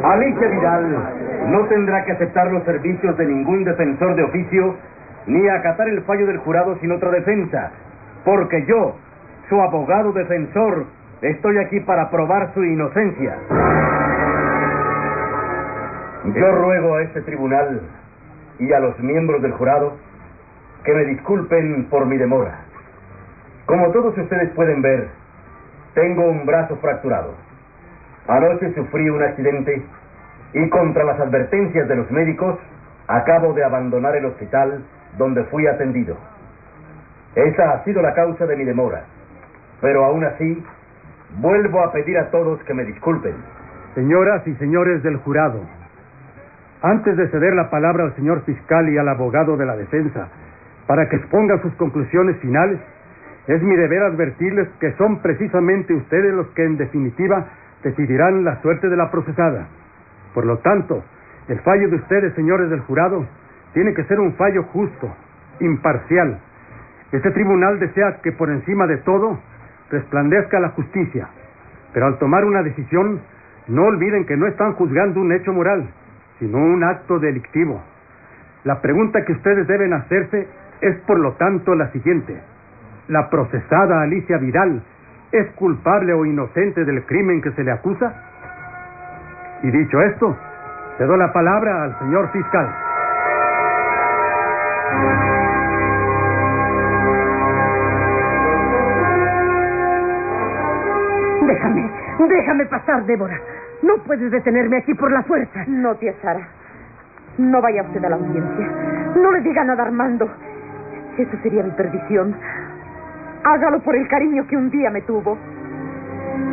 Alicia Vidal no tendrá que aceptar los servicios de ningún defensor de oficio, ni acatar el fallo del jurado sin otra defensa, porque yo, su abogado defensor, estoy aquí para probar su inocencia. Yo ruego a este tribunal y a los miembros del jurado que me disculpen por mi demora. Como todos ustedes pueden ver, tengo un brazo fracturado. Anoche sufrí un accidente y contra las advertencias de los médicos acabo de abandonar el hospital donde fui atendido. Esa ha sido la causa de mi demora, pero aún así vuelvo a pedir a todos que me disculpen. Señoras y señores del jurado, antes de ceder la palabra al señor fiscal y al abogado de la defensa para que expongan sus conclusiones finales, es mi deber advertirles que son precisamente ustedes los que en definitiva decidirán la suerte de la procesada. Por lo tanto, el fallo de ustedes, señores del jurado, tiene que ser un fallo justo, imparcial. Este tribunal desea que por encima de todo resplandezca la justicia, pero al tomar una decisión, no olviden que no están juzgando un hecho moral, sino un acto delictivo. La pregunta que ustedes deben hacerse es, por lo tanto, la siguiente: ¿la procesada Alicia Vidal es culpable o inocente del crimen que se le acusa? Y dicho esto, cedo la palabra al señor fiscal. Déjame pasar, Débora. No puedes detenerme aquí por la fuerza. No, tía Sara. No vaya usted a la audiencia. No le diga nada a Armando. Eso sería mi perdición. Hágalo por el cariño que un día me tuvo.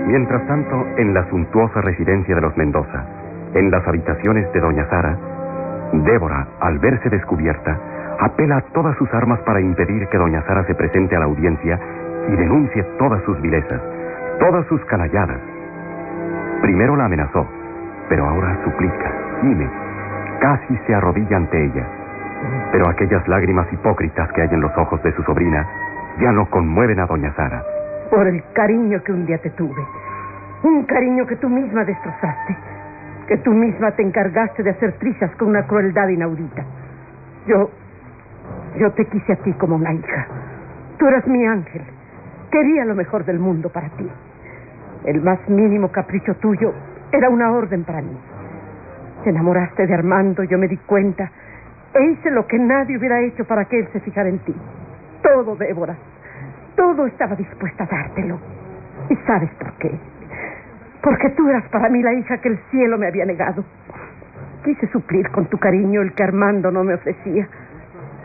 Mientras tanto, en la suntuosa residencia de los Mendoza, en las habitaciones de doña Sara, Débora, al verse descubierta, apela a todas sus armas para impedir que doña Sara se presente a la audiencia y denuncie todas sus vilezas, todas sus canalladas. Primero la amenazó, pero ahora suplica, gime, casi se arrodilla ante ella. Pero aquellas lágrimas hipócritas que hay en los ojos de su sobrina ya no conmueven a doña Sara. Por el cariño que un día te tuve, un cariño que tú misma destrozaste, que tú misma te encargaste de hacer trizas con una crueldad inaudita. Yo te quise a ti como una hija. Tú eras mi ángel. Quería lo mejor del mundo para ti. El más mínimo capricho tuyo era una orden para mí. Te enamoraste de Armando, yo me di cuenta, e hice lo que nadie hubiera hecho para que él se fijara en ti. Todo, Débora. Todo estaba dispuesta a dártelo. ¿Y sabes por qué? Porque tú eras para mí la hija que el cielo me había negado. Quise suplir con tu cariño el que Armando no me ofrecía,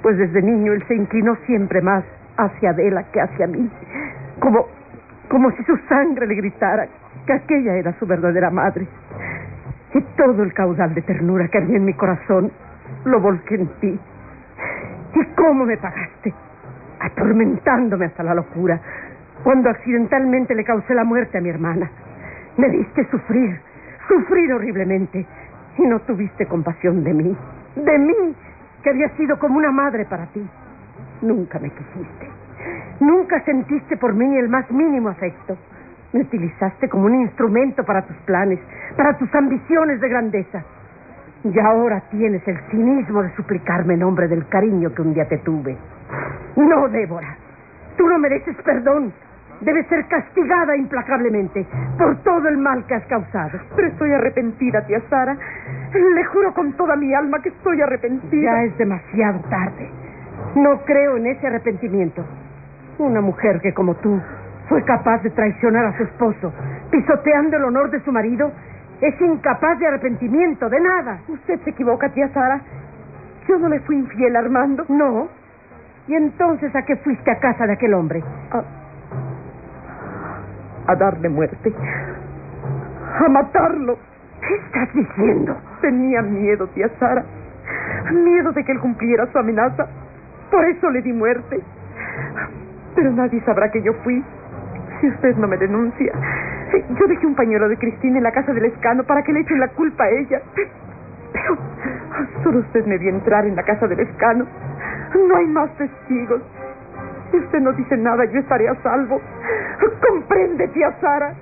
pues desde niño él se inclinó siempre más hacia Adela que hacia mí, como si su sangre le gritara que aquella era su verdadera madre. Y todo el caudal de ternura que había en mi corazón lo volqué en ti. ¿Y cómo me pagaste? Atormentándome hasta la locura, cuando accidentalmente le causé la muerte a mi hermana. Me diste sufrir horriblemente, y no tuviste compasión de mí, que había sido como una madre para ti. Nunca me quisiste, nunca sentiste por mí ni el más mínimo afecto. Me utilizaste como un instrumento para tus planes, para tus ambiciones de grandeza. Y ahora tienes el cinismo de suplicarme en nombre del cariño que un día te tuve. No, Débora, tú no mereces perdón. Debes ser castigada implacablemente por todo el mal que has causado. Pero estoy arrepentida, tía Sara. Le juro con toda mi alma que estoy arrepentida. Ya es demasiado tarde. No creo en ese arrepentimiento. Una mujer que, como tú, fue capaz de traicionar a su esposo, pisoteando el honor de su marido, es incapaz de arrepentimiento, de nada. Usted se equivoca, tía Sara. Yo no le fui infiel a Armando. No. ¿Y entonces a qué fuiste a casa de aquel hombre? A darle muerte. A matarlo. ¿Qué estás diciendo? Tenía miedo, tía Sara. Miedo de que él cumpliera su amenaza. Por eso le di muerte. Pero nadie sabrá que yo fui, si usted no me denuncia. Yo dejé un pañuelo de Cristina en la casa del Escano para que le echen la culpa a ella. Pero solo usted me vio entrar en la casa del Escano. No hay más testigos. Si usted no dice nada, yo estaré a salvo. ¿Comprende, tía Sara?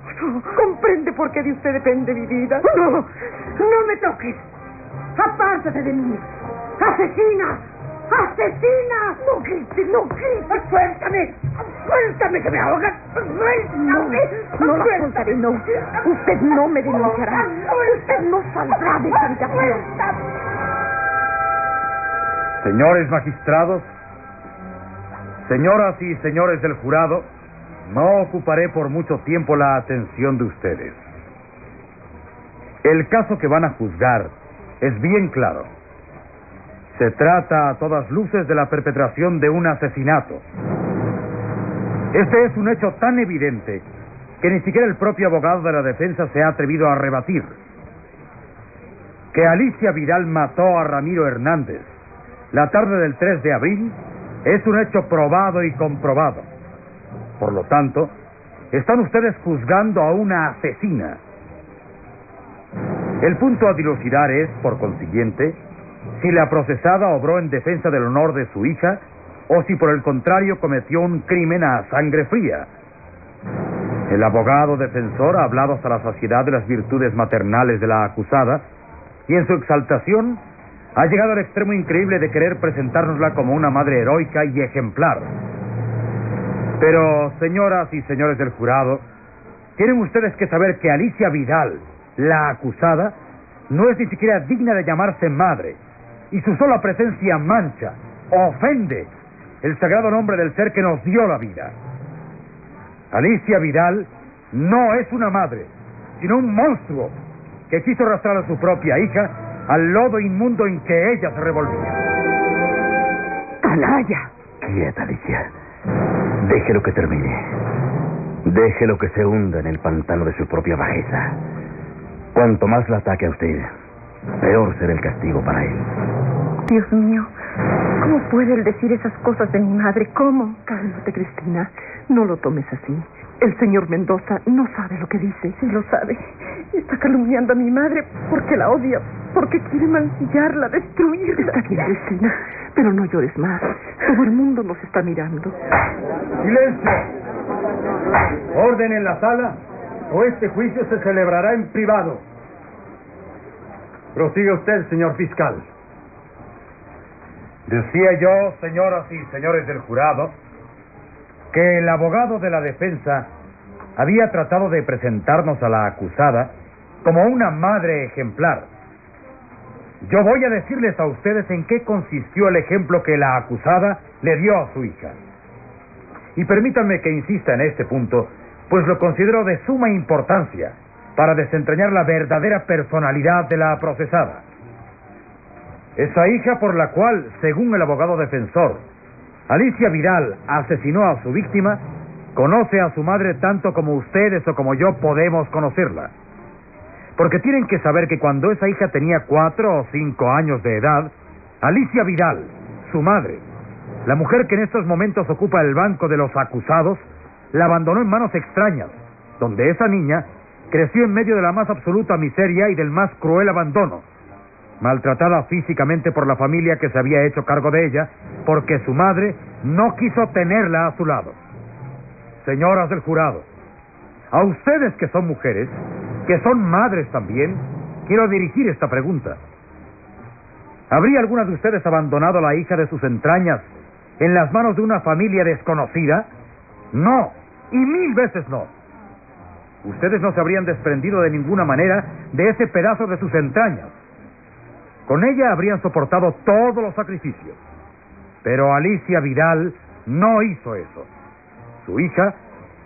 ¿Comprende por qué de usted depende mi vida? ¡No! ¡No me toques! ¡Apártate de mí! ¡Asesina! ¡Asesina! ¡No grites, no grites! ¡Suéltame! ¡Suéltame, que me ahogas! ¡Suéltame! No la soltaré, no. Usted no me denunciará. Usted no saldrá de esta habitación. Señores magistrados, señoras y señores del jurado, no ocuparé por mucho tiempo la atención de ustedes. El caso que van a juzgar es bien claro. Se trata a todas luces de la perpetración de un asesinato. Este es un hecho tan evidente que ni siquiera el propio abogado de la defensa se ha atrevido a rebatir. Que Alicia Vidal mató a Ramiro Hernández la tarde del 3 de abril es un hecho probado y comprobado. Por lo tanto, están ustedes juzgando a una asesina. El punto a dilucidar es, por consiguiente, si la procesada obró en defensa del honor de su hija o si por el contrario cometió un crimen a sangre fría. El abogado defensor ha hablado hasta la saciedad de las virtudes maternales de la acusada y en su exaltación ha llegado al extremo increíble de querer presentárnosla como una madre heroica y ejemplar. Pero, señoras y señores del jurado, tienen ustedes que saber que Alicia Vidal, la acusada, no es ni siquiera digna de llamarse madre, y su sola presencia mancha, ofende el sagrado nombre del ser que nos dio la vida. Alicia Vidal no es una madre, sino un monstruo que quiso arrastrar a su propia hija al lodo inmundo en que ella se revolvía. ¡Canalla! Quieta, Alicia. Déjelo que termine. Déjelo que se hunda en el pantano de su propia bajeza. Cuanto más la ataque a usted, peor será el castigo para él. Dios mío, ¿cómo puede él decir esas cosas de mi madre? ¿Cómo? Cálmate, Cristina. No lo tomes así. El señor Mendoza no sabe lo que dice. Sí lo sabe. Está calumniando a mi madre porque la odia, porque quiere mancillarla, destruirla. Está bien, Cristina, pero no llores más. Todo el mundo nos está mirando. ¡Silencio! Orden en la sala, o este juicio se celebrará en privado. Prosiga usted, señor fiscal. Decía yo, señoras y señores del jurado, que el abogado de la defensa había tratado de presentarnos a la acusada como una madre ejemplar. Yo voy a decirles a ustedes en qué consistió el ejemplo que la acusada le dio a su hija. Y permítanme que insista en este punto, pues lo considero de suma importancia para desentrañar la verdadera personalidad de la procesada. Esa hija por la cual, según el abogado defensor, Alicia Vidal asesinó a su víctima, conoce a su madre tanto como ustedes o como yo podemos conocerla. Porque tienen que saber que cuando esa hija tenía 4 o 5 años de edad, Alicia Vidal, su madre, la mujer que en estos momentos ocupa el banco de los acusados, la abandonó en manos extrañas, donde esa niña creció en medio de la más absoluta miseria y del más cruel abandono, maltratada físicamente por la familia que se había hecho cargo de ella, porque su madre no quiso tenerla a su lado. Señoras del jurado, a ustedes que son mujeres, que son madres también, quiero dirigir esta pregunta. ¿Habría alguna de ustedes abandonado a la hija de sus entrañas en las manos de una familia desconocida? No, y 1000 veces no. Ustedes no se habrían desprendido de ninguna manera de ese pedazo de sus entrañas. Con ella habrían soportado todos los sacrificios. Pero Alicia Vidal no hizo eso. Su hija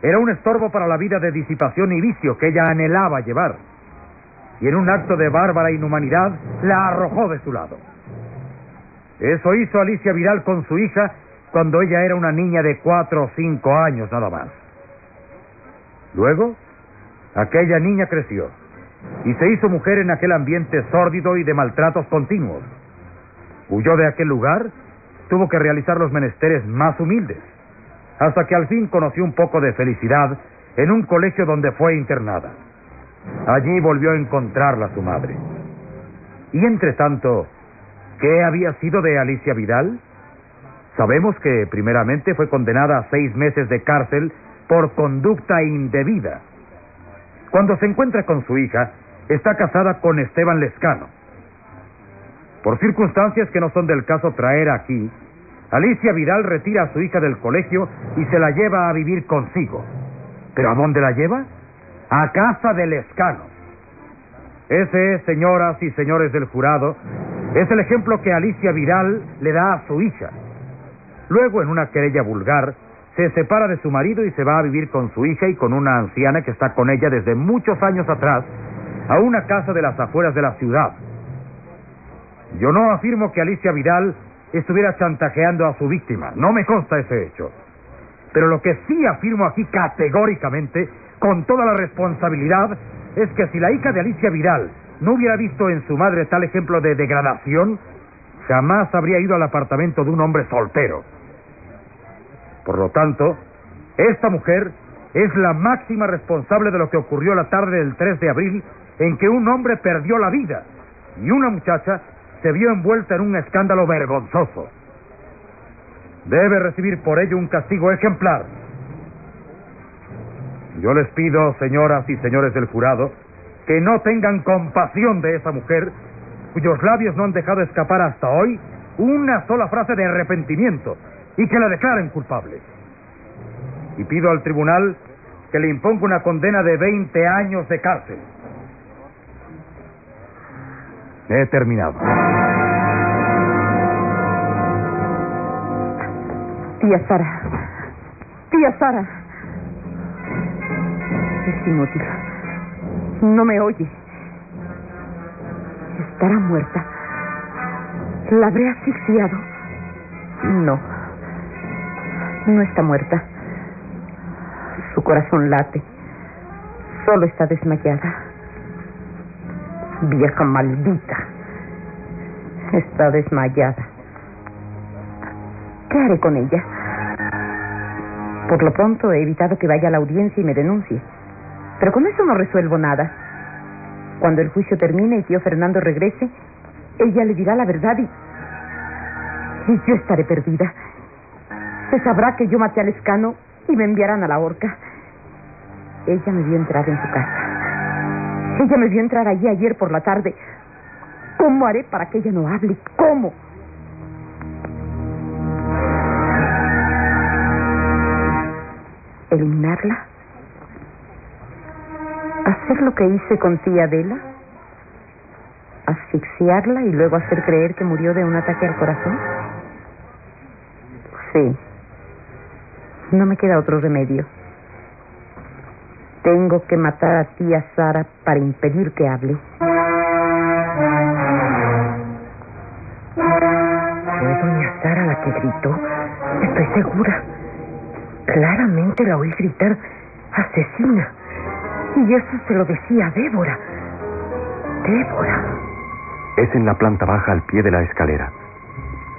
era un estorbo para la vida de disipación y vicio que ella anhelaba llevar. Y en un acto de bárbara inhumanidad la arrojó de su lado. Eso hizo Alicia Vidal con su hija cuando ella era una niña de 4 o 5 años nada más. Luego, aquella niña creció y se hizo mujer en aquel ambiente sórdido y de maltratos continuos. Huyó de aquel lugar, tuvo que realizar los menesteres más humildes, hasta que al fin conoció un poco de felicidad en un colegio donde fue internada. Allí volvió a encontrarla su madre. Y entre tanto, ¿qué había sido de Alicia Vidal? Sabemos que primeramente fue condenada a 6 meses de cárcel por conducta indebida. Cuando se encuentra con su hija, está casada con Esteban Lescano. Por circunstancias que no son del caso traer aquí, Alicia Vidal retira a su hija del colegio y se la lleva a vivir consigo. ¿Pero a dónde la lleva? A casa de Lescano. Ese es, señoras y señores del jurado, es el ejemplo que Alicia Vidal le da a su hija. Luego, en una querella vulgar, se separa de su marido y se va a vivir con su hija y con una anciana que está con ella desde muchos años atrás a una casa de las afueras de la ciudad. Yo no afirmo que Alicia Vidal estuviera chantajeando a su víctima, no me consta ese hecho. Pero lo que sí afirmo aquí categóricamente, con toda la responsabilidad, es que si la hija de Alicia Vidal no hubiera visto en su madre tal ejemplo de degradación, jamás habría ido al apartamento de un hombre soltero. Por lo tanto, esta mujer es la máxima responsable de lo que ocurrió la tarde del 3 de abril, en que un hombre perdió la vida y una muchacha se vio envuelta en un escándalo vergonzoso. Debe recibir por ello un castigo ejemplar. Yo les pido, señoras y señores del jurado, que no tengan compasión de esa mujer, cuyos labios no han dejado escapar hasta hoy una sola frase de arrepentimiento, y que la declaren culpable. Y pido al tribunal que le imponga una condena de 20 años de cárcel. He terminado. Tía Sara. Tía Sara. Es inútil. No me oye. ¿Estará muerta? ¿La habré asfixiado? No. No está muerta. Su corazón late. Solo está desmayada. Vieja maldita. Está desmayada. ¿Qué haré con ella? Por lo pronto he evitado que vaya a la audiencia y me denuncie. Pero con eso no resuelvo nada. Cuando el juicio termine y tío Fernando regrese, ella le dirá la verdad y yo estaré perdida. Se sabrá que yo maté a Lescano y me enviarán a la horca. Ella me vio entrar en su casa. Ella me vio entrar allí ayer por la tarde. ¿Cómo haré para que ella no hable? ¿Cómo? ¿Eliminarla? ¿Hacer lo que hice con tía Adela? ¿Asfixiarla y luego hacer creer que murió de un ataque al corazón? Sí. No me queda otro remedio. Tengo que matar a tía Sara para impedir que hable. ¿Fue doña Sara la que gritó? Estoy segura. Claramente la oí gritar asesina. Y eso se lo decía a Débora. Débora. Es en la planta baja al pie de la escalera.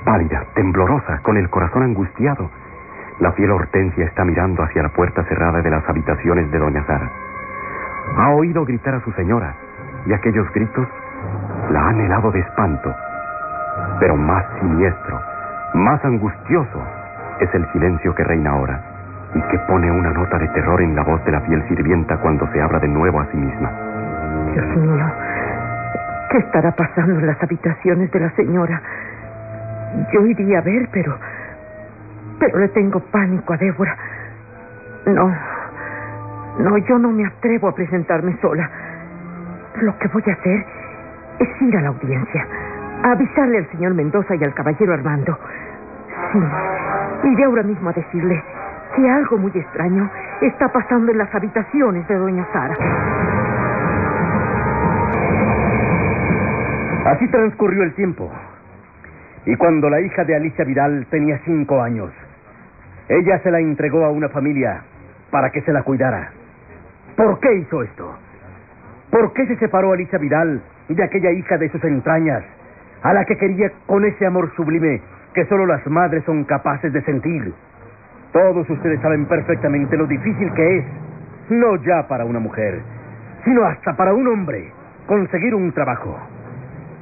Pálida, temblorosa, con el corazón angustiado. La fiel Hortensia está mirando hacia la puerta cerrada de las habitaciones de doña Sara. Ha oído gritar a su señora, y aquellos gritos la han helado de espanto. Pero más siniestro, más angustioso, es el silencio que reina ahora, y que pone una nota de terror en la voz de la fiel sirvienta cuando se habla de nuevo a sí misma. Dios mío, ¿qué estará pasando en las habitaciones de la señora? Yo iría a ver, pero le tengo pánico a Débora. No, yo no me atrevo a presentarme sola. Lo que voy a hacer es ir a la audiencia, a avisarle al señor Mendoza y al caballero Armando. Sí, iré ahora mismo a decirle que algo muy extraño está pasando en las habitaciones de doña Sara. Así transcurrió el tiempo. Y cuando la hija de Alicia Vidal tenía 5 años, ella se la entregó a una familia para que se la cuidara. ¿Por qué hizo esto? ¿Por qué se separó Alicia Vidal de aquella hija de sus entrañas, a la que quería con ese amor sublime que solo las madres son capaces de sentir? Todos ustedes saben perfectamente lo difícil que es, no ya para una mujer, sino hasta para un hombre, conseguir un trabajo.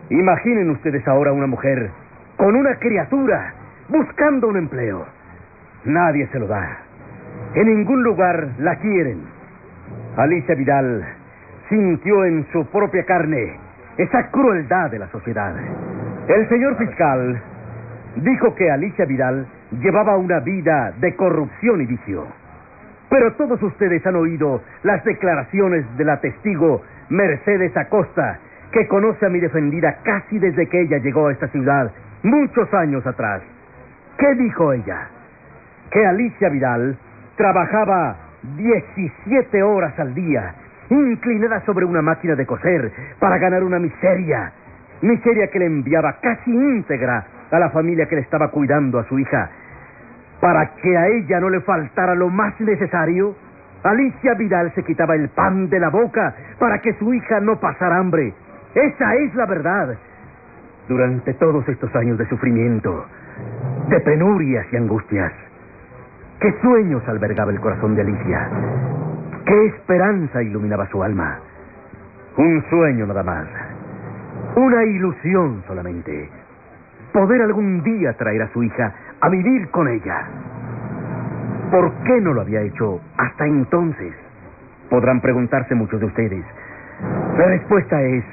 Imaginen ustedes ahora una mujer con una criatura buscando un empleo. Nadie se lo da. En ningún lugar la quieren. Alicia Vidal sintió en su propia carne esa crueldad de la sociedad. El señor fiscal dijo que Alicia Vidal llevaba una vida de corrupción y vicio. Pero todos ustedes han oído las declaraciones de la testigo Mercedes Acosta, que conoce a mi defendida casi desde que ella llegó a esta ciudad, muchos años atrás. ¿Qué dijo ella? Que Alicia Vidal trabajaba 17 horas al día, inclinada sobre una máquina de coser, para ganar una miseria que le enviaba casi íntegra a la familia que le estaba cuidando a su hija. Para que a ella no le faltara lo más necesario, Alicia Vidal se quitaba el pan de la boca para que su hija no pasara hambre. Esa es la verdad. Durante todos estos años de sufrimiento, de penurias y angustias, ¿qué sueños albergaba el corazón de Alicia? ¿Qué esperanza iluminaba su alma? Un sueño nada más. Una ilusión solamente. Poder algún día traer a su hija a vivir con ella. ¿Por qué no lo había hecho hasta entonces? Podrán preguntarse muchos de ustedes. La respuesta es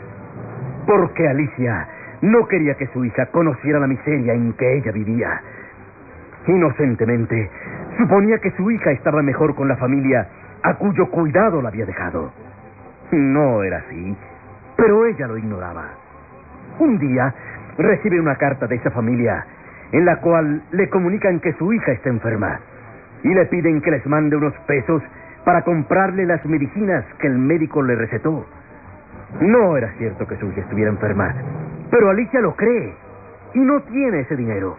porque Alicia no quería que su hija conociera la miseria en que ella vivía. Inocentemente, suponía que su hija estaba mejor con la familia a cuyo cuidado la había dejado. No era así, pero ella lo ignoraba. Un día recibe una carta de esa familia en la cual le comunican que su hija está enferma y le piden que les mande unos pesos para comprarle las medicinas que el médico le recetó. No era cierto que su hija estuviera enferma, pero Alicia lo cree y no tiene ese dinero.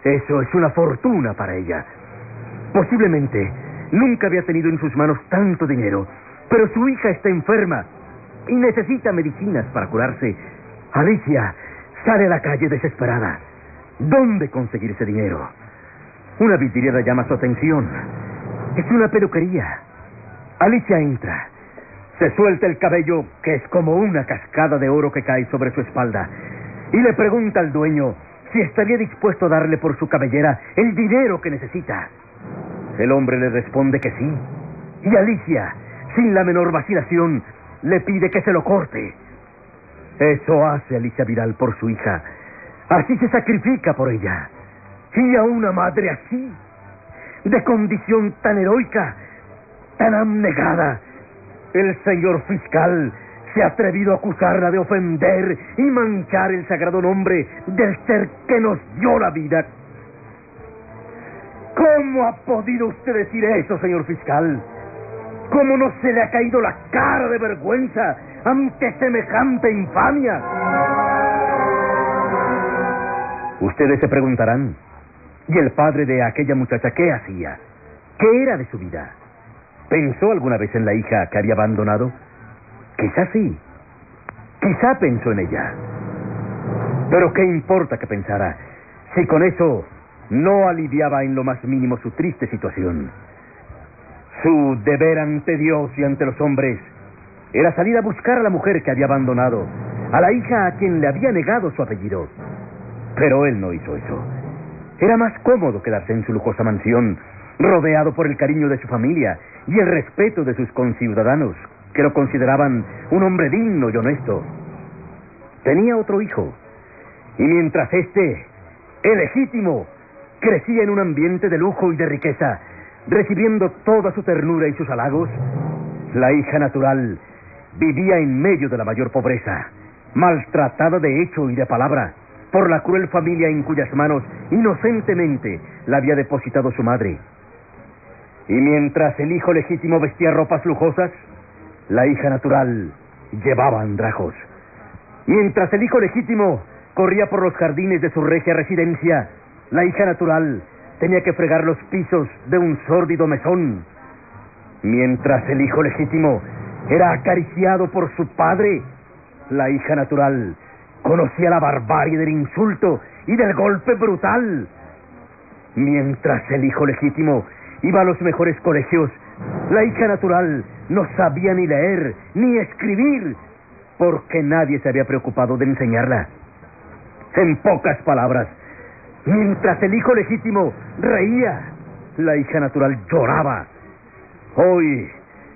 Eso es una fortuna para ella. Posiblemente nunca había tenido en sus manos tanto dinero, pero su hija está enferma y necesita medicinas para curarse. Alicia sale a la calle desesperada. ¿Dónde conseguir ese dinero? Una vidriera llama su atención. Es una peluquería. Alicia entra. Se suelta el cabello, que es como una cascada de oro que cae sobre su espalda, y le pregunta al dueño si estaría dispuesto a darle por su cabellera el dinero que necesita. El hombre le responde que sí, y Alicia, sin la menor vacilación, le pide que se lo corte. Eso hace Alicia Vidal por su hija. Así se sacrifica por ella. Y a una madre así, de condición tan heroica, tan abnegada, el señor fiscal se ha atrevido a acusarla de ofender y manchar el sagrado nombre del ser que nos dio la vida. ¿Cómo ha podido usted decir eso, señor fiscal? ¿Cómo no se le ha caído la cara de vergüenza ante semejante infamia? Ustedes se preguntarán, ¿y el padre de aquella muchacha qué hacía? ¿Qué era de su vida? ¿Pensó alguna vez en la hija que había abandonado? Quizá sí. Quizá pensó en ella. Pero ¿qué importa que pensara si con eso no aliviaba en lo más mínimo su triste situación? Su deber ante Dios y ante los hombres era salir a buscar a la mujer que había abandonado, a la hija a quien le había negado su apellido. Pero él no hizo eso. Era más cómodo quedarse en su lujosa mansión, rodeado por el cariño de su familia y el respeto de sus conciudadanos, que lo consideraban un hombre digno y honesto. Tenía otro hijo, y mientras este, el legítimo, crecía en un ambiente de lujo y de riqueza, recibiendo toda su ternura y sus halagos, la hija natural vivía en medio de la mayor pobreza, maltratada de hecho y de palabra por la cruel familia en cuyas manos inocentemente la había depositado su madre. Y mientras el hijo legítimo vestía ropas lujosas, la hija natural llevaba andrajos. Mientras el hijo legítimo corría por los jardines de su regia residencia, la hija natural tenía que fregar los pisos de un sórdido mesón. Mientras el hijo legítimo era acariciado por su padre, la hija natural conocía la barbarie del insulto y del golpe brutal. Mientras el hijo legítimo iba a los mejores colegios, la hija natural no sabía ni leer ni escribir, porque nadie se había preocupado de enseñarla. En pocas palabras, Mientras el hijo legítimo reía, la hija natural lloraba. Hoy,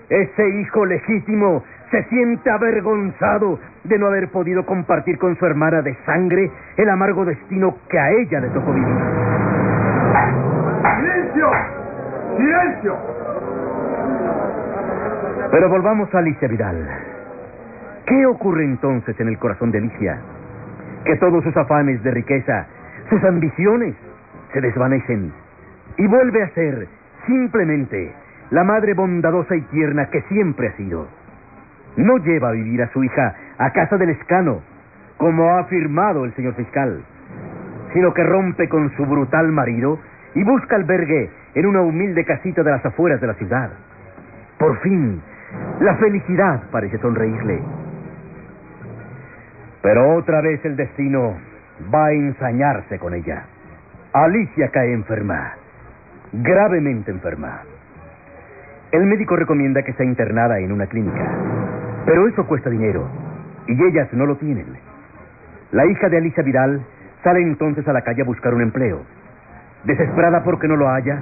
ese hijo legítimo se siente avergonzado de no haber podido compartir con su hermana de sangre el amargo destino que a ella le tocó vivir. ¡Silencio! ¡Silencio! Pero volvamos a Alicia Vidal. ¿Qué ocurre entonces en el corazón de Alicia? Que todos sus afanes de riqueza, sus ambiciones, se desvanecen y vuelve a ser simplemente la madre bondadosa y tierna que siempre ha sido. No lleva a vivir a su hija a casa del Lescano, como ha afirmado el señor fiscal, sino que rompe con su brutal marido y busca albergue en una humilde casita de las afueras de la ciudad. Por fin, la felicidad parece sonreírle. Pero otra vez el destino va a ensañarse con ella. Alicia cae enferma, gravemente enferma. El médico recomienda que sea internada en una clínica, pero eso cuesta dinero, y ellas no lo tienen. La hija de Alicia Vidal sale entonces a la calle a buscar un empleo. Desesperada porque no lo haya,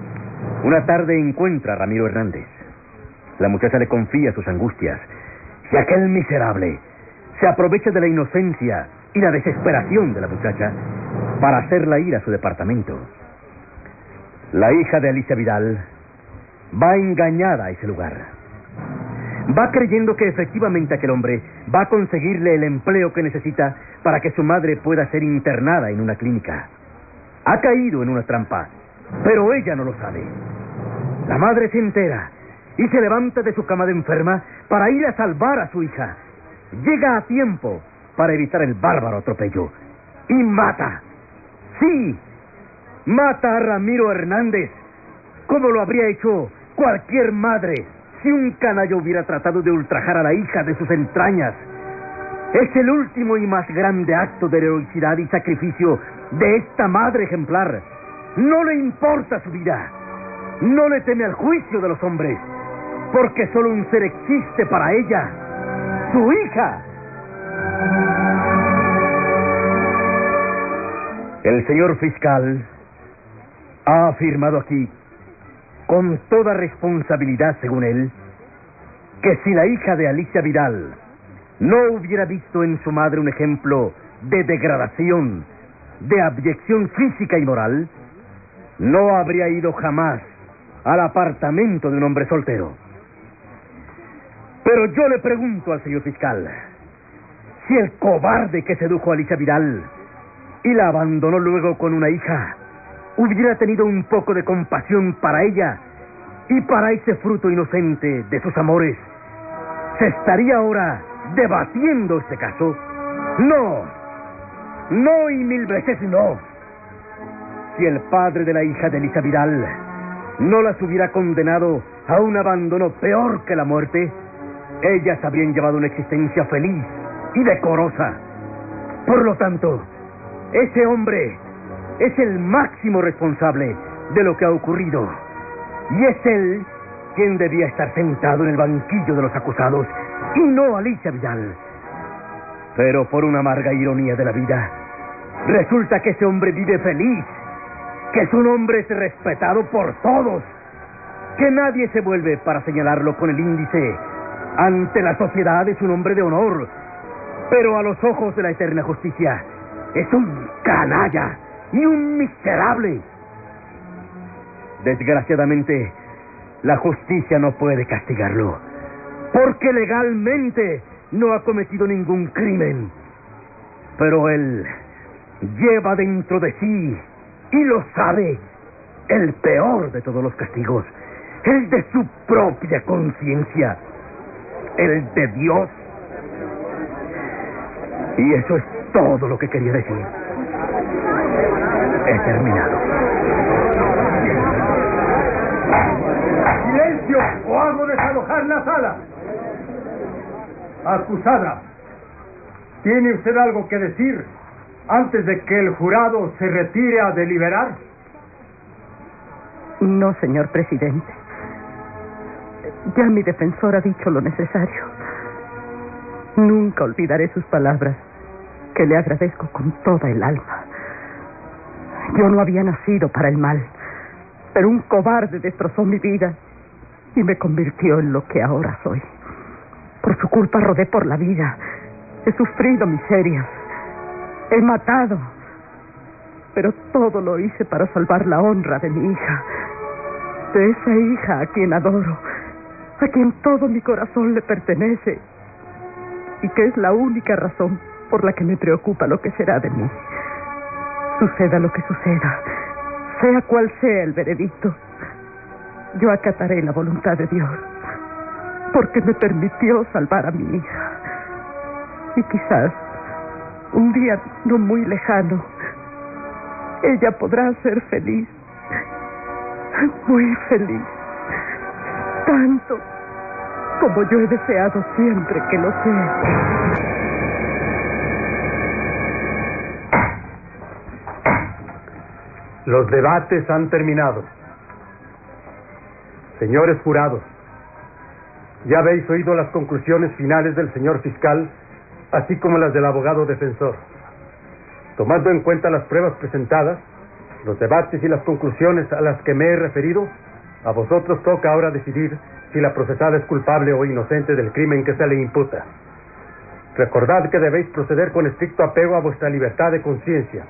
una tarde encuentra a Ramiro Hernández. La muchacha le confía sus angustias, y aquel miserable se aprovecha de la inocencia y la desesperación de la muchacha para hacerla ir a su departamento. La hija de Alicia Vidal va engañada a ese lugar. Va creyendo que efectivamente aquel hombre va a conseguirle el empleo que necesita para que su madre pueda ser internada en una clínica. Ha caído en una trampa, pero ella no lo sabe. La madre se entera y se levanta de su cama de enferma para ir a salvar a su hija. Llega a tiempo para evitar el bárbaro atropello y mata. Sí, mata a Ramiro Hernández, como lo habría hecho cualquier madre si un canalla hubiera tratado de ultrajar a la hija de sus entrañas. Es el último y más grande acto de heroicidad y sacrificio de esta madre ejemplar. No le importa su vida, no le teme al juicio de los hombres, porque solo un ser existe para ella: su hija. El señor fiscal ha afirmado aquí, con toda responsabilidad según él, que si la hija de Alicia Vidal no hubiera visto en su madre un ejemplo de degradación, de abyección física y moral, no habría ido jamás al apartamento de un hombre soltero. Pero yo le pregunto al señor fiscal, si el cobarde que sedujo a Alicia Vidal y la abandonó luego con una hija hubiera tenido un poco de compasión para ella y para ese fruto inocente de sus amores, ¿se estaría ahora debatiendo este caso? No, no y mil veces no. Si el padre de la hija de Alicia Vidal no las hubiera condenado a un abandono peor que la muerte, ellas habrían llevado una existencia feliz y decorosa. Por lo tanto, ese hombre es el máximo responsable de lo que ha ocurrido, y es él quien debía estar sentado en el banquillo de los acusados y no Alicia Vidal. Pero por una amarga ironía de la vida, resulta que ese hombre vive feliz, que su nombre es respetado por todos, que nadie se vuelve para señalarlo con el índice. Ante la sociedad es un hombre de honor, pero a los ojos de la eterna justicia es un canalla y un miserable. Desgraciadamente, la justicia no puede castigarlo, porque legalmente no ha cometido ningún crimen. Pero él lleva dentro de sí, y lo sabe, el peor de todos los castigos, el de su propia conciencia, el de Dios. Y eso es todo lo que quería decir. He terminado. ¡Silencio! ¡O hago desalojar la sala! Acusada, ¿tiene usted algo que decir antes de que el jurado se retire a deliberar? No, señor presidente. Ya mi defensor ha dicho lo necesario. Nunca olvidaré sus palabras, que le agradezco con toda el alma. Yo no había nacido para el mal, pero un cobarde destrozó mi vida y me convirtió en lo que ahora soy. Por su culpa rodé por la vida. He sufrido miserias. He matado. Pero todo lo hice para salvar la honra de mi hija. De esa hija a quien adoro, a quien todo mi corazón le pertenece, y que es la única razón por la que me preocupa lo que será de mí. Suceda lo que suceda, sea cual sea el veredicto, yo acataré la voluntad de Dios, porque me permitió salvar a mi hija. Y quizás un día no muy lejano ella podrá ser feliz, muy feliz, tanto como yo he deseado siempre que lo sea. Los debates han terminado. Señores jurados, ya habéis oído las conclusiones finales del señor fiscal, así como las del abogado defensor. Tomando en cuenta las pruebas presentadas, los debates y las conclusiones a las que me he referido, a vosotros toca ahora decidir si la procesada es culpable o inocente del crimen que se le imputa. Recordad que debéis proceder con estricto apego a vuestra libertad de conciencia.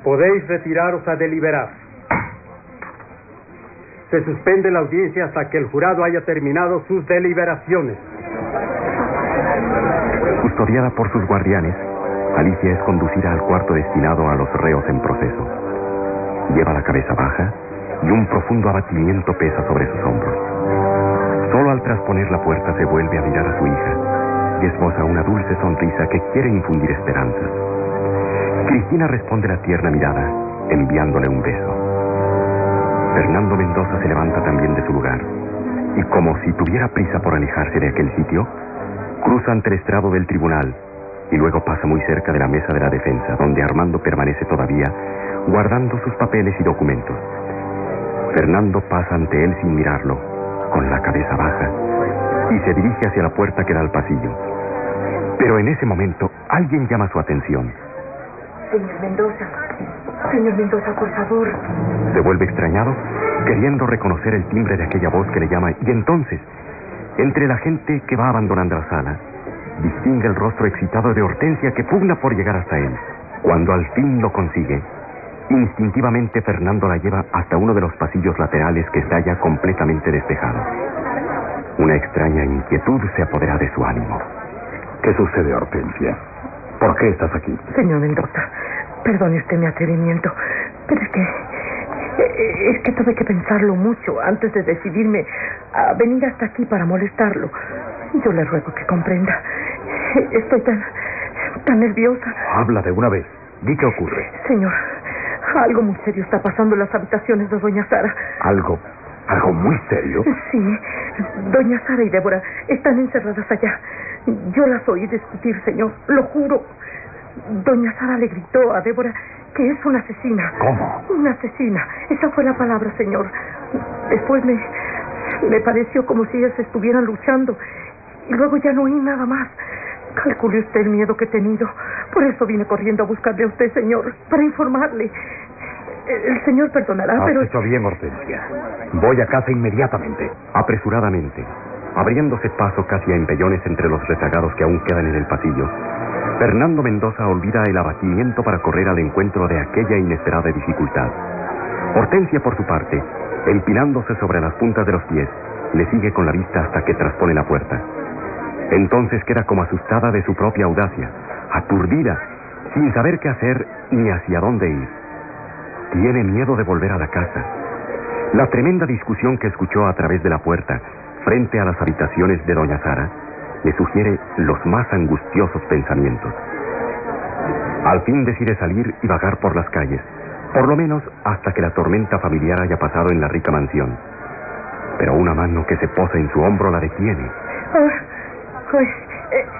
Podéis retiraros a deliberar. Se suspende la audiencia hasta que el jurado haya terminado sus deliberaciones. Custodiada por sus guardianes, Alicia es conducida al cuarto destinado a los reos en proceso. Lleva la cabeza baja y un profundo abatimiento pesa sobre sus hombros. Solo al trasponer la puerta se vuelve a mirar a su hija y esboza una dulce sonrisa que quiere infundir esperanzas. Cristina responde la tierna mirada, enviándole un beso. Fernando Mendoza se levanta también de su lugar y, como si tuviera prisa por alejarse de aquel sitio, cruza ante el estrado del tribunal y luego pasa muy cerca de la mesa de la defensa, donde Armando permanece todavía guardando sus papeles y documentos. Fernando pasa ante él sin mirarlo, con la cabeza baja, y se dirige hacia la puerta que da al pasillo. Pero en ese momento alguien llama su atención. Señor Mendoza, por favor. Se vuelve extrañado, queriendo reconocer el timbre de aquella voz que le llama, y entonces, entre la gente que va abandonando la sala, distingue el rostro excitado de Hortensia que pugna por llegar hasta él. Cuando al fin lo consigue, instintivamente Fernando la lleva hasta uno de los pasillos laterales que está ya completamente despejado. Una extraña inquietud se apodera de su ánimo. ¿Qué sucede, Hortensia? ¿Por qué estás aquí? Señor Mendoza, perdone usted mi atrevimiento, pero es que tuve que pensarlo mucho antes de decidirme a venir hasta aquí para molestarlo. Yo le ruego que comprenda. Estoy tan nerviosa. Habla de una vez. Di qué ocurre. Señor, algo muy serio está pasando en las habitaciones de doña Sara. ¿Algo muy serio? Sí, doña Sara y Débora están encerradas allá. Yo las oí discutir, señor, lo juro. Doña Sara le gritó a Débora que es una asesina. ¿Cómo? Una asesina, esa fue la palabra, señor. Después me pareció como si ellas estuvieran luchando y luego ya no oí nada más. Calcule usted el miedo que he tenido. Por eso vine corriendo a buscarle a usted, señor, para informarle. El señor perdonará, pero... Has hecho bien, Hortensia. Voy a casa inmediatamente. Apresuradamente, abriéndose paso casi a empellones entre los rezagados que aún quedan en el pasillo, Fernando Mendoza olvida el abatimiento para correr al encuentro de aquella inesperada dificultad. Hortensia, por su parte, empinándose sobre las puntas de los pies, le sigue con la vista hasta que traspone la puerta. Entonces queda como asustada de su propia audacia, aturdida, sin saber qué hacer ni hacia dónde ir. Tiene miedo de volver a la casa. La tremenda discusión que escuchó a través de la puerta, frente a las habitaciones de doña Sara, le sugiere los más angustiosos pensamientos. Al fin decide salir y vagar por las calles, por lo menos hasta que la tormenta familiar haya pasado en la rica mansión. Pero una mano que se posa en su hombro la detiene.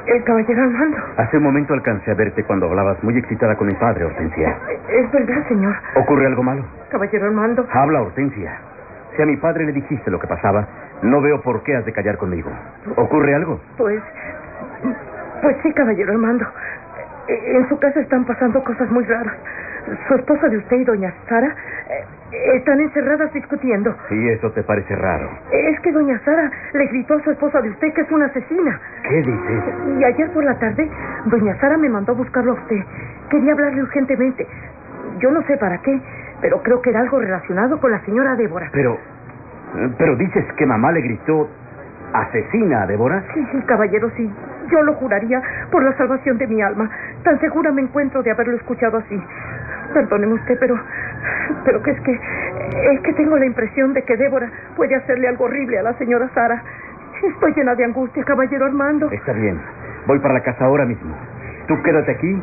El caballero Armando. Hace un momento alcancé a verte cuando hablabas muy excitada con mi padre, Hortensia. Es verdad, señor. ¿Ocurre algo malo? Caballero Armando. Habla, Hortensia. Si a mi padre le dijiste lo que pasaba, no veo por qué has de callar conmigo. ¿Ocurre algo? Pues sí, caballero Armando. En su casa están pasando cosas muy raras. Su esposa de usted y doña Sara están encerradas discutiendo. Sí, eso te parece raro. Es que doña Sara le gritó a su esposa de usted que es una asesina. ¿Qué dices? Y ayer por la tarde, doña Sara me mandó a buscarlo a usted. Quería hablarle urgentemente. Yo no sé para qué, pero creo que era algo relacionado con la señora Débora. Pero dices que mamá le gritó asesina a Débora. Sí, caballero, sí. Yo lo juraría por la salvación de mi alma. Tan segura me encuentro de haberlo escuchado así. Perdóneme usted, pero que es que tengo la impresión de que Débora puede hacerle algo horrible a la señora Sara. Estoy llena de angustia, caballero Armando. Está bien. Voy para la casa ahora mismo. Tú quédate aquí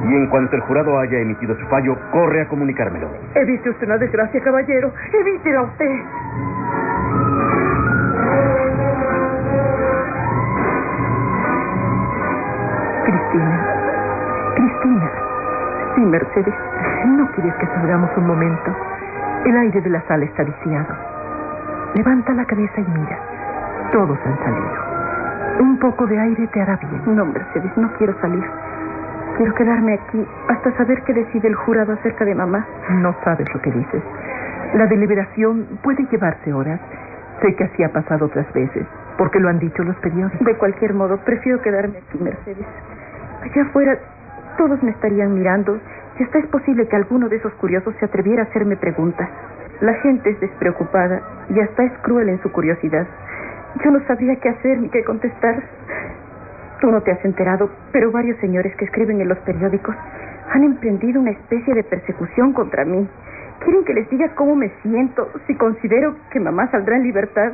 y en cuanto el jurado haya emitido su fallo, corre a comunicármelo. Evite usted una desgracia, caballero. Evítela usted. Cristina. Sí, Mercedes. ¿No quieres que salgamos un momento? El aire de la sala está viciado. Levanta la cabeza y mira. Todos han salido. Un poco de aire te hará bien. No, Mercedes, no quiero salir. Quiero quedarme aquí hasta saber qué decide el jurado acerca de mamá. No sabes lo que dices. La deliberación puede llevarse horas. Sé que así ha pasado otras veces, porque lo han dicho los periódicos. De cualquier modo, prefiero quedarme aquí, Mercedes. Allá afuera todos me estarían mirando y hasta es posible que alguno de esos curiosos se atreviera a hacerme preguntas. La gente es despreocupada y hasta es cruel en su curiosidad. Yo no sabría qué hacer ni qué contestar. Tú no te has enterado, pero varios señores que escriben en los periódicos han emprendido una especie de persecución contra mí. Quieren que les diga cómo me siento, si considero que mamá saldrá en libertad,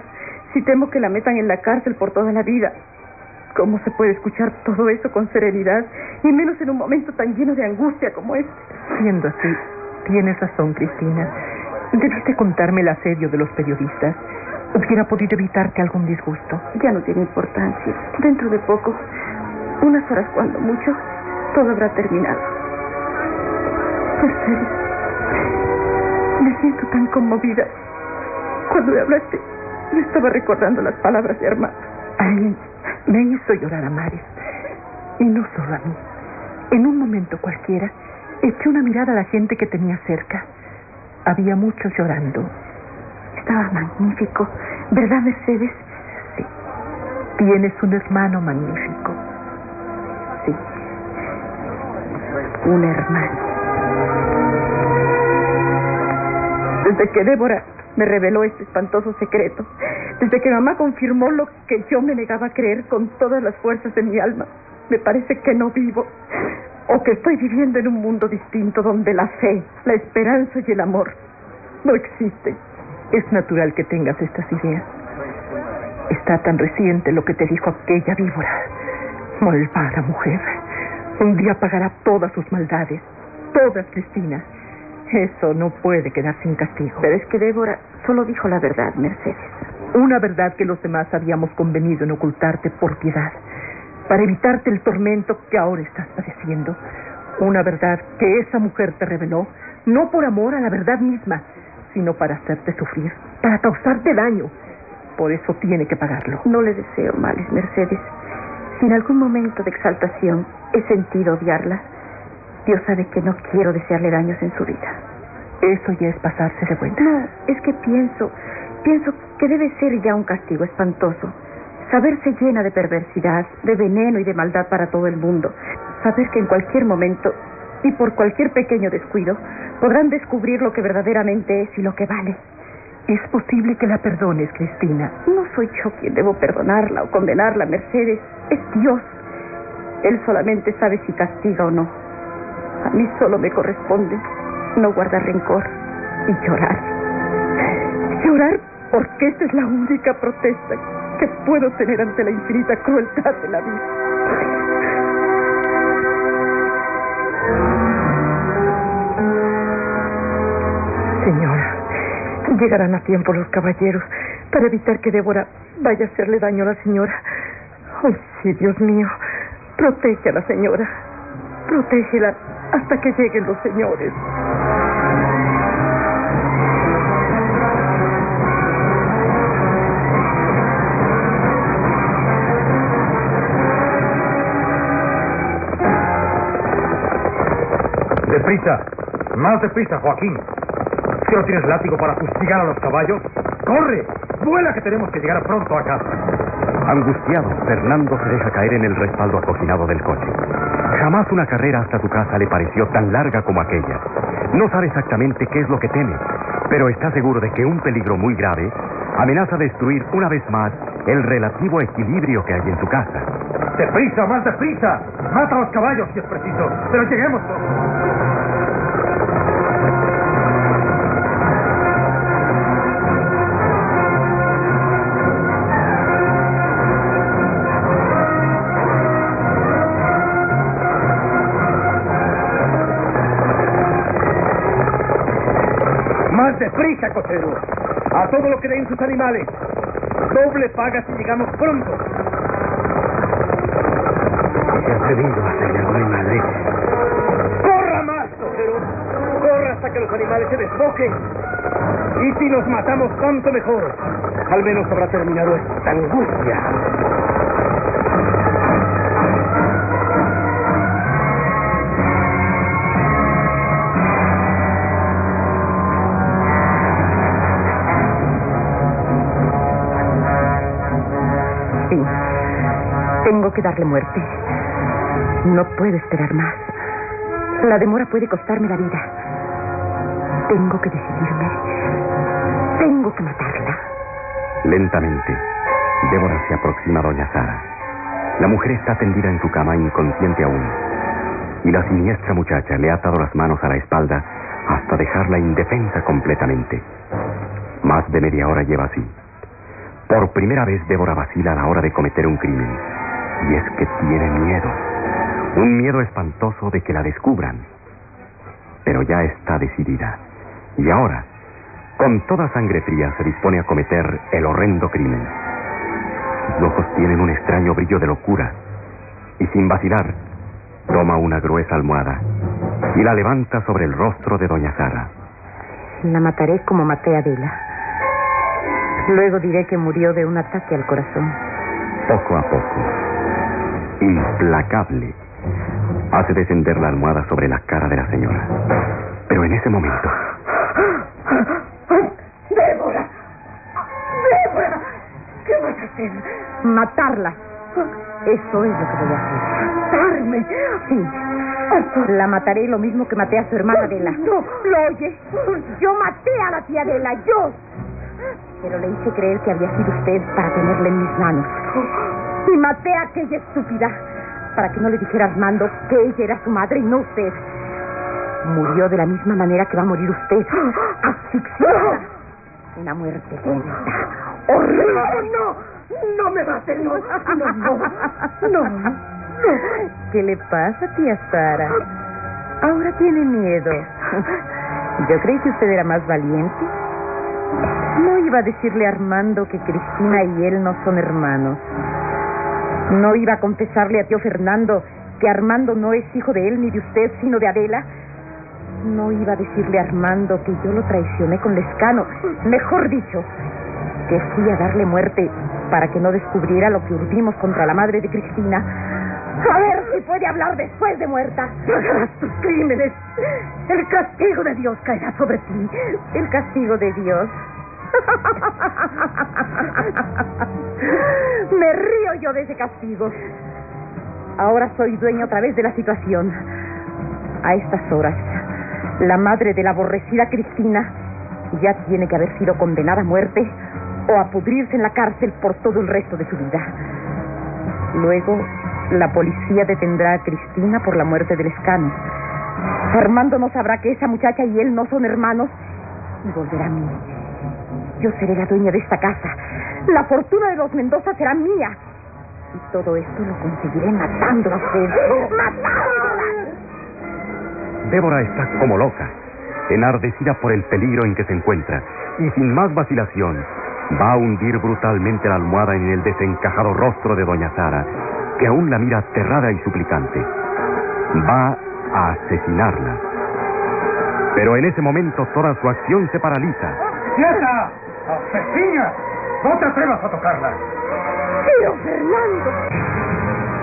si temo que la metan en la cárcel por toda la vida. ¿Cómo se puede escuchar todo eso con serenidad, y menos en un momento tan lleno de angustia como este? Siendo así, tienes razón, Cristina. Debiste contarme el asedio de los periodistas. Hubiera podido evitarte algún disgusto. Ya no tiene importancia. Dentro de poco, unas horas cuando mucho, todo habrá terminado. Mercedes, me siento tan conmovida. Cuando me hablaste, yo estaba recordando las palabras de Armando. Alguien me hizo llorar a mares. Y no solo a mí. En un momento cualquiera, eché una mirada a la gente que tenía cerca. Había muchos llorando. Estaba magnífico, ¿verdad, Mercedes? Sí. Tienes un hermano magnífico. Sí. Un hermano. Desde que Débora me reveló este espantoso secreto, desde que mamá confirmó lo que yo me negaba a creer con todas las fuerzas de mi alma, me parece que no vivo, o que estoy viviendo en un mundo distinto donde la fe, la esperanza y el amor no existen. Es natural que tengas estas ideas. Está tan reciente lo que te dijo aquella víbora. Malvada mujer. Un día pagará todas sus maldades. Todas, Cristina. Eso no puede quedar sin castigo. Pero es que Débora solo dijo la verdad, Mercedes. Una verdad que los demás habíamos convenido en ocultarte por piedad, para evitarte el tormento que ahora estás padeciendo. Una verdad que esa mujer te reveló, no por amor a la verdad misma, sino para hacerte sufrir, para causarte daño. Por eso tiene que pagarlo. No le deseo males, Mercedes. Si en algún momento de exaltación he sentido odiarla, Dios sabe que no quiero desearle daños en su vida. Eso ya es pasarse de vuelta. No, es que pienso que debe ser ya un castigo espantoso. Saberse llena de perversidad, de veneno y de maldad para todo el mundo. Saber que en cualquier momento y por cualquier pequeño descuido podrán descubrir lo que verdaderamente es y lo que vale. Es posible que la perdones, Cristina. No soy yo quien debo perdonarla o condenarla, Mercedes. Es Dios. Él solamente sabe si castiga o no. A mí solo me corresponde no guardar rencor y llorar. Llorar porque esta es la única protesta que puedo tener ante la infinita crueldad de la vida. Señora, llegarán a tiempo los caballeros para evitar que Débora vaya a hacerle daño a la señora. Oh, sí, Dios mío, protege a la señora. Protégela hasta que lleguen los señores. ¡Deprisa! Más deprisa, Joaquín. ¿Si no tienes látigo para fustigar a los caballos? ¡Corre! ¡Vuela, que tenemos que llegar pronto a casa! Angustiado, Fernando se deja caer en el respaldo acoginado del coche. Jamás una carrera hasta su casa le pareció tan larga como aquella. No sabe exactamente qué es lo que teme, pero está seguro de que un peligro muy grave amenaza destruir una vez más el relativo equilibrio que hay en su casa. ¡Deprisa, más deprisa! ¡Mata a los caballos si es preciso! ¡Pero lleguemos todos! ¡Más deprisa, cochero! ¡A todo lo que den sus animales! ¡Doble paga si llegamos pronto! ¿Se ha atrevido a hacerle a mi madre? ¡Corra más, cochero! ¡Corra hasta que los animales se desboquen! Y si nos matamos, tanto mejor. Al menos habrá terminado esta angustia. Sí, tengo que darle muerte. No puedo esperar más. La demora puede costarme la vida. Tengo que decidirme. Tengo que matarla. Lentamente, Débora se aproxima a doña Sara. La mujer está tendida en su cama, inconsciente aún, y la siniestra muchacha le ha atado las manos a la espalda hasta dejarla indefensa completamente. Más de media hora lleva así. Por primera vez Débora vacila a la hora de cometer un crimen, y es que tiene miedo. Un miedo espantoso de que la descubran. Pero ya está decidida. Y ahora, con toda sangre fría, se dispone a cometer el horrendo crimen. Sus ojos tienen un extraño brillo de locura. Y sin vacilar, toma una gruesa almohada y la levanta sobre el rostro de doña Sara. La mataré como maté a Adela. Luego diré que murió de un ataque al corazón. Poco a poco, implacable, hace descender la almohada sobre la cara de la señora. Pero en ese momento... ¡Débora! ¡Débora! ¿Qué vas a hacer? Matarla. Eso es lo que voy a hacer. ¿Matarme? Sí. La mataré lo mismo que maté a su hermana Adela. No, ¿lo oye? Yo maté a la tía Adela, yo. Pero le hice creer que había sido usted para tenerla en mis manos. Y maté a aquella estúpida para que no le dijera a Armando que ella era su madre y no usted. Murió de la misma manera que va a morir usted, asfixiada. Una muerte lenta, horrible. No me va a hacer, no. ¿Qué le pasa, tía Sara? Ahora tiene miedo. Yo creí que usted era más valiente. No iba a decirle a Armando que Cristina y él no son hermanos. No iba a confesarle a tío Fernando que Armando no es hijo de él ni de usted, sino de Adela. No iba a decirle a Armando que yo lo traicioné con Lescano. Mejor dicho, que fui a darle muerte para que no descubriera lo que urdimos contra la madre de Cristina. A ver si puede hablar después de muerta. Pagarás tus crímenes. El castigo de Dios caerá sobre ti. El castigo de Dios. Me río yo de ese castigo. Ahora soy dueño otra vez de la situación. A estas horas, la madre de la aborrecida Cristina ya tiene que haber sido condenada a muerte o a pudrirse en la cárcel por todo el resto de su vida. Luego, la policía detendrá a Cristina por la muerte de Lescano. Armando no sabrá que esa muchacha y él no son hermanos y volverá a mí. Yo seré la dueña de esta casa. La fortuna de los Mendoza será mía. Y todo esto lo conseguiré matando a usted. ¡Matándola! Débora está como loca, enardecida por el peligro en que se encuentra, y sin más vacilación, va a hundir brutalmente la almohada en el desencajado rostro de doña Sara, que aún la mira aterrada y suplicante. Va a asesinarla. Pero en ese momento toda su acción se paraliza. ¡Quieta! ¡Asesina! ¡No te atrevas a tocarla! ¡Tío Fernando!